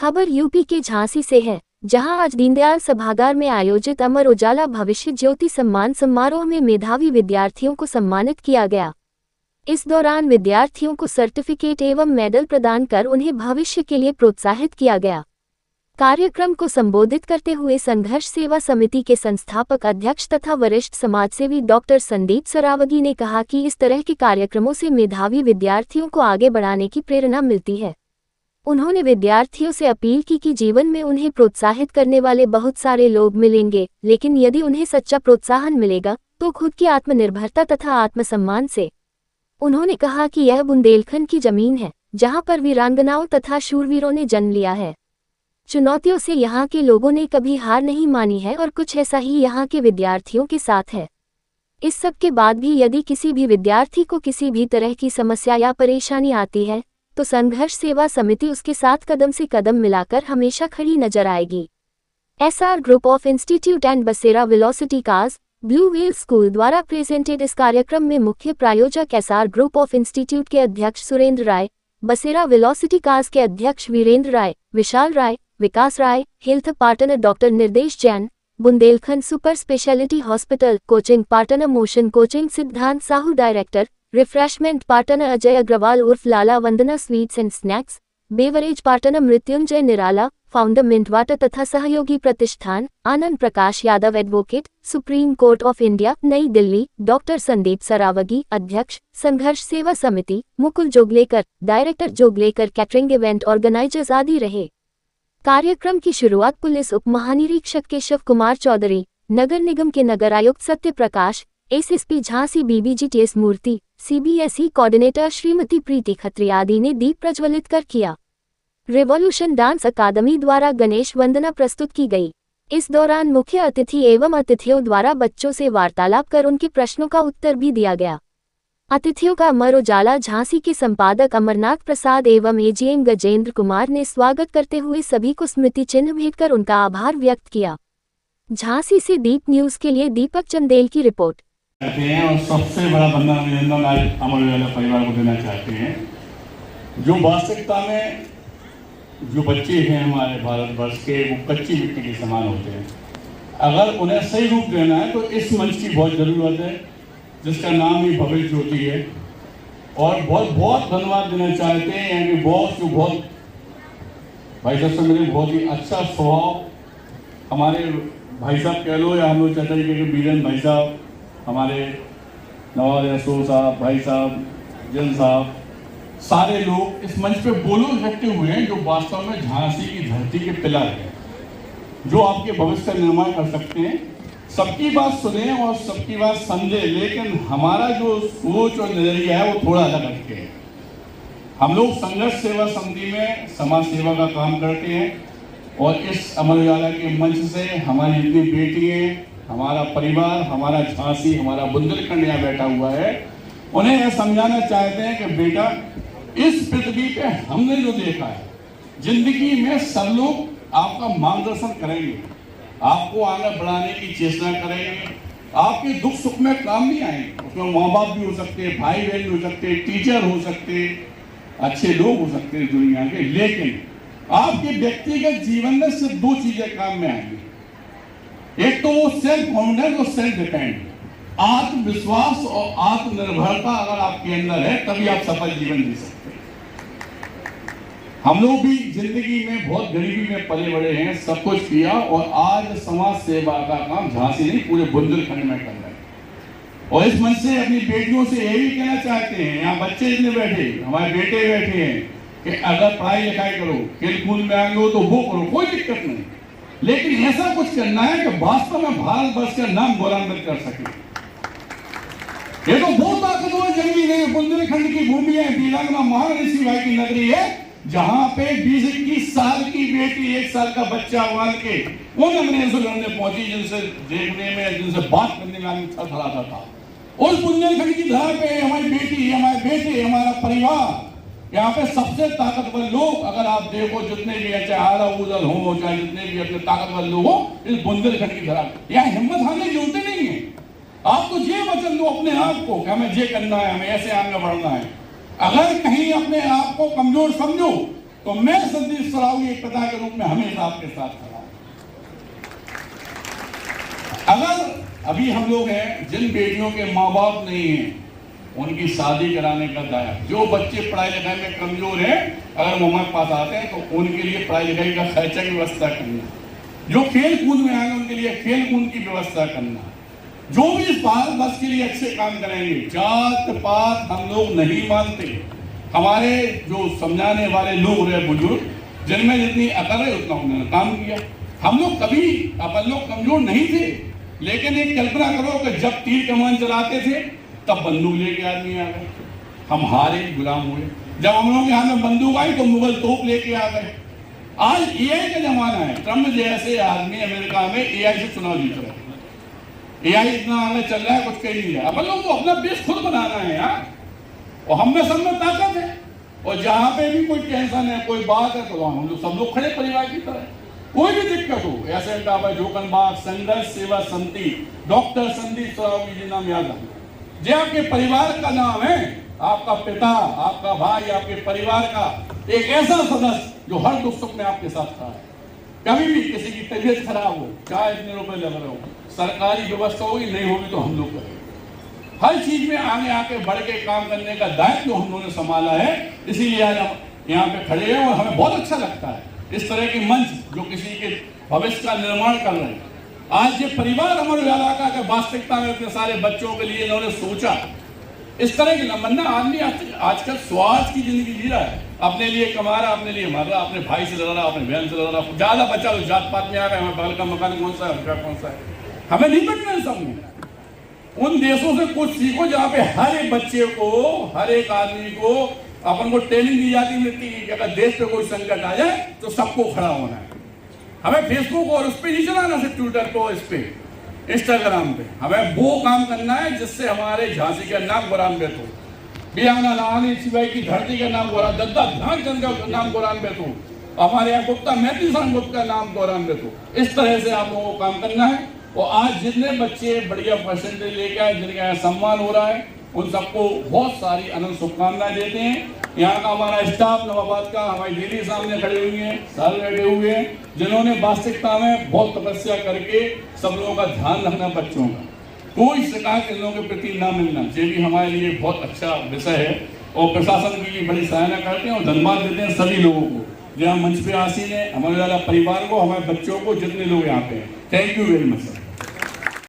खबर यूपी के झांसी से है, जहां आज दीनदयाल सभागार में आयोजित अमर उजाला भविष्य ज्योति सम्मान समारोह में मेधावी विद्यार्थियों को सम्मानित किया गया। इस दौरान विद्यार्थियों को सर्टिफिकेट एवं मेडल प्रदान कर उन्हें भविष्य के लिए प्रोत्साहित किया गया। कार्यक्रम को संबोधित करते हुए संघर्ष सेवा समिति के संस्थापक अध्यक्ष तथा वरिष्ठ समाजसेवी डॉक्टर संदीप सरावगी ने कहा कि इस तरह के कार्यक्रमों से मेधावी विद्यार्थियों को आगे बढ़ाने की प्रेरणा मिलती है। उन्होंने विद्यार्थियों से अपील की कि जीवन में उन्हें प्रोत्साहित करने वाले बहुत सारे लोग मिलेंगे, लेकिन यदि उन्हें सच्चा प्रोत्साहन मिलेगा तो खुद की आत्मनिर्भरता तथा आत्मसम्मान से। उन्होंने कहा कि यह बुंदेलखंड की जमीन है, जहां पर वीरांगनाओं तथा शूरवीरों ने जन्म लिया है। चुनौतियों से यहाँ के लोगों ने कभी हार नहीं मानी है और कुछ ऐसा ही यहाँ के विद्यार्थियों के साथ है। इस सब के बाद भी यदि किसी भी विद्यार्थी को किसी भी तरह की समस्या या परेशानी आती है तो संघर्ष सेवा समिति उसके साथ कदम से कदम मिलाकर हमेशा खड़ी नजर आएगी। SR group of institute and Basera velocity cars blue whale school द्वारा प्रेजेंटेड इस कार्यक्रम में मुख्य प्रायोजक एसआर ग्रुप ऑफ इंस्टीट्यूट के अध्यक्ष सुरेंद्र राय, बसेरा वेलोसिटी कार्स के अध्यक्ष Virendra Rai, Vishal Rai, Vikas Rai, health partner doctor Nirdesh Jain, Bundelkhand super speciality hospital, coaching partner motion coaching Siddhant Sahu, director refreshment partner Ajay Agarwal उर्फ Lala, Vandana sweets and snacks, beverage partner Mrityunjay Nirala, founder mint water तथा सहयोगी प्रतिष्ठान Anand Prakash Yadav, advocate, supreme court of India, New Delhi, doctor Sandeep Saraogi, अध्यक्ष Sangharsh Seva Samiti, Mukul Joglekar, director Joglekar catering, event organisers आदि रहे। कार्यक्रम की शुरुआत पुलिस उप महानिरीक्षक केशव कुमार चौधरी, नगर निगम के नगर आयुक्त सत्य प्रकाश, एसएसपी झांसी बीबीजीटीएस मूर्ति, सीबीएसई कोऑर्डिनेटर श्रीमती प्रीति खत्री आदि ने दीप प्रज्वलित कर किया। रेवोल्यूशन डांस अकादमी द्वारा गणेश वंदना प्रस्तुत की गई। इस दौरान मुख्य अतिथि एवं अतिथियों द्वारा बच्चों से वार्तालाप कर उनके प्रश्नों का उत्तर भी दिया गया। अतिथियों का अमर उजाला झांसी के संपादक अमरनाथ प्रसाद एवं एजीएम गजेंद्र कुमार ने स्वागत करते हुए सभी को स्मृति चिन्ह भेंट कर उनका आभार व्यक्त किया। झांसी से दीप न्यूज के लिए दीपक चंदेल की रिपोर्ट। और सबसे बड़ा बंधन अभिनंदन आज अमर उजाला परिवार को देना चाहते हैं। जो वास्तविकता में जो बच्चे हैं हमारे भारतवर्ष के, वो कच्ची मिट्टी के समान होते हैं। अगर उन्हें सही रूप देना है तो इस मंच की बहुत ज़रूरत है, जिसका नाम ही भविष्य ज्योति है। और बहुत बहुत धन्यवाद देना चाहते हैं यानी बहुत भाई साहब से मेरे बहुत ही अच्छा स्वभाव, हमारे भाई साहब कह लो या हम लोग चाचा जी के बीरेंद्र भाई साहब, हमारे नवाज रसूल साहब, भाई साहब, जन साहब, सारे लोग इस मंच पे बोलो इकट्ठे हुए हैं जो वास्तव में झांसी की धरती के पिलर हैं, जो आपके भविष्य का निर्माण कर सकते हैं। सबकी बात सुने और सबकी बात समझे, लेकिन हमारा जो सोच और नजरिया है वो थोड़ा अलग रखते हैं। हम लोग संघर्ष सेवा समिति में समाज सेवा का काम करते हैं और इस अमर उजाला के मंच से हमारी जितनी बेटी हैं, हमारा परिवार, हमारा झांसी, हमारा बुंदेलखंड यहाँ बैठा हुआ है, उन्हें यह समझाना चाहते हैं कि बेटा इस पृथ्वी पे हमने जो देखा है, जिंदगी में सब लोग आपका मार्गदर्शन करेंगे, आपको आगे बढ़ाने की चेष्टा करेंगे, आपके दुख सुख में काम नहीं आएंगे। उसमें माँ बाप भी हो सकते, भाई बहन भी हो सकते, टीचर हो सकते, अच्छे लोग हो सकते हैं दुनिया के, लेकिन आपके व्यक्तिगत जीवन में सिर्फ दो चीजें काम में आएंगी। एक तो वो सेल्फ कॉन्फिडेंस और सेल्फ डिपेंड, आत्मविश्वास और आत्मनिर्भरता अगर आपके अंदर है तभी आप सफल जीवन जी सकते हैं। हम लोग भी जिंदगी में बहुत गरीबी में पले बड़े हैं, सब कुछ किया और आज समाज सेवा का काम झांसी नहीं पूरे बुंदेलखंड में कर रहे हैं। और इस मंच से अपनी बेटियों से ये भी कहना चाहते हैं, यहाँ बच्चे इतने बैठे, हमारे बेटे बैठे हैं, कि अगर पढ़ाई लिखाई करो, खेल कूद में आएंगे हो तो वो करो, कोई दिक्कत नहीं, लेकिन ऐसा कुछ करना है कि वास्तव में भारतवर्ष का नाम बुलंद कर सके। ये तो बहुत ताकतवर जमीन है, बुंदेलखंड की भूमि है, वीरांगना महर्षि भाई की नगरी है, जहां पे 20-21 साल की बेटी 1 साल का बच्चा उबाल के उन अंग्रेजों लड़ने पहुंची, जिनसे देखने में, जिनसे बात करने में आदमी थरथराता था। उस बुंदेलखंड की धरा पे हमारी बेटी, हमारे बेटे, हमारा परिवार, यहाँ पे सबसे ताकतवर लोग अगर आप देखो, जितने भी चाहे आला उदल हो, चाहे जितने भी अपने ताकतवर लोग हो, इस बुंदेलखंड की धरा यहाँ हिम्मत हारने की जरूरत नहीं है। आपको ये वचन दो अपने आप को कि हमें ये करना है, हमें ऐसे आगे बढ़ना है। अगर कहीं अपने आप को कमजोर समझो तो मैं संदीप सरावगी एक पिता के रूप में हमेशा आपके साथ खड़ा हूं। अगर अभी हम लोग हैं जिन बेटियों के माँ बाप नहीं हैं उनकी शादी कराने का दायरा, जो बच्चे पढ़ाई लिखाई में कमजोर हैं अगर वो हमारे पास आते हैं तो उनके लिए पढ़ाई लिखाई का खर्चा की व्यवस्था करना, जो खेल कूद में आए उनके लिए खेल कूद की व्यवस्था करना, जो भी इस भारत वर्ष के लिए अच्छे काम करेंगे। जात पात हम लोग नहीं मानते। हमारे जो समझाने वाले लोग रहे बुजुर्ग, जिनमें जितनी अकल है उतना उन्होंने काम किया। हम लोग कभी अपन लोग कमजोर नहीं थे, लेकिन एक कल्पना करो कि जब तीर कमान चलाते थे तब बंदूक लेके आदमी आ गए, हम हारे गुलाम हुए। जब हम लोगों के हाथ में बंदूक आई तो मुगल तोप लेके आ गए। आज एआई का जमाना है, ट्रम्प जैसे आदमी अमेरिका में एआई से चुनाव जीत रहे हैं। एआई इतना आगे चल रहा है कुछ कह नहीं है। अपन लोग को अपना देश खुद बनाना है यार, और हम में सब में ताकत है। और जहां पे भी कोई टेंशन है कोई बात है तो हम लोग सब लोग खड़े परिवार की तरह। कोई भी दिक्कत हो, ऐसे जोकनबाग संघर्ष सेवा समिति डॉक्टर संदीप सरावगी जी नाम याद रखना। जो आपके परिवार का नाम है, आपका पिता, आपका भाई, आपके परिवार का एक ऐसा सदस्य जो हर दुख सुख में आपके साथ खड़ा है। कभी भी किसी की तबीयत खराब हो, चाहे इतने रुपए लग रहे हो, सरकारी व्यवस्था होगी नहीं होगी तो हम लोग करेंगे। हर चीज में आगे आके बढ़ के काम करने का दायित्व हम लोगों ने संभाला है, इसीलिए आज हम यहाँ पे खड़े हैं और हमें बहुत अच्छा लगता है इस तरह के मंच जो किसी के भविष्य का निर्माण कर रहे हैं। आज ये परिवार अमर उजाला का वास्तविकता में अपने सारे बच्चों के लिए इन्होंने सोचा। इस तरह की लंबा आदमी आजकल स्वार्थ की जिंदगी जी रहा है, अपने लिए कमा रहा, अपने लिए मर रहा, अपने भाई से लड़ रहा, अपने बहन से लड़ रहा। ज्यादा बच्चा तो जात पात में आ गए, हमें बगल का मकान कौन सा है, उनका कौन सा है, हमें नहीं बचना है सब में। उन देशों से कुछ सीखो जहाँ पे हर एक बच्चे को, हर एक आदमी को अपन को ट्रेनिंग दी जाती मिलती है कि अगर देश पे कोई संकट आ जाए तो सबको खड़ा होना है। हमें फेसबुक और उस पर नहीं चलाना, सिर्फ ट्विटर पे, इस पे, इंस्टाग्राम पे। हमें वो काम करना है जिससे हमारे झांसी का नाम गौरवान्वित हो, बियाना लानी सिपाही की धरती का नाम गौरव, दद्दा ध्यानचंद का नाम गौरवान्वित हो, हमारे यहाँ गुप्ता मैत्री गुप्त का नाम गौरवान्वित हो। इस तरह से आप लोगों को काम करना है। और आज जितने बच्चे बढ़िया परसेंटेज लेके आए, जिनका यहाँ सम्मान हो रहा है, उन सबको बहुत सारी अनंत शुभकामनाएं देते हैं। यहाँ का हमारा स्टाफ नवाबाद का, हमारी दीदी सामने खड़े हुए हैं, सारे बैठे हुए हैं, जिन्होंने वास्तविकता में बहुत तपस्या करके सब लोगों का ध्यान रखना, बच्चों का कोई शिकायत इन लोगों के प्रति ना मिलना, ये भी हमारे लिए बहुत अच्छा विषय है। और प्रशासन की बड़ी सहायता करते हैं और धन्यवाद देते हैं सभी लोगों को जो यहाँ मंच पे आसीन है, हमारे वाला परिवार को, हमारे बच्चों को, जितने लोग यहाँ पे हैं। Thank you very much sir.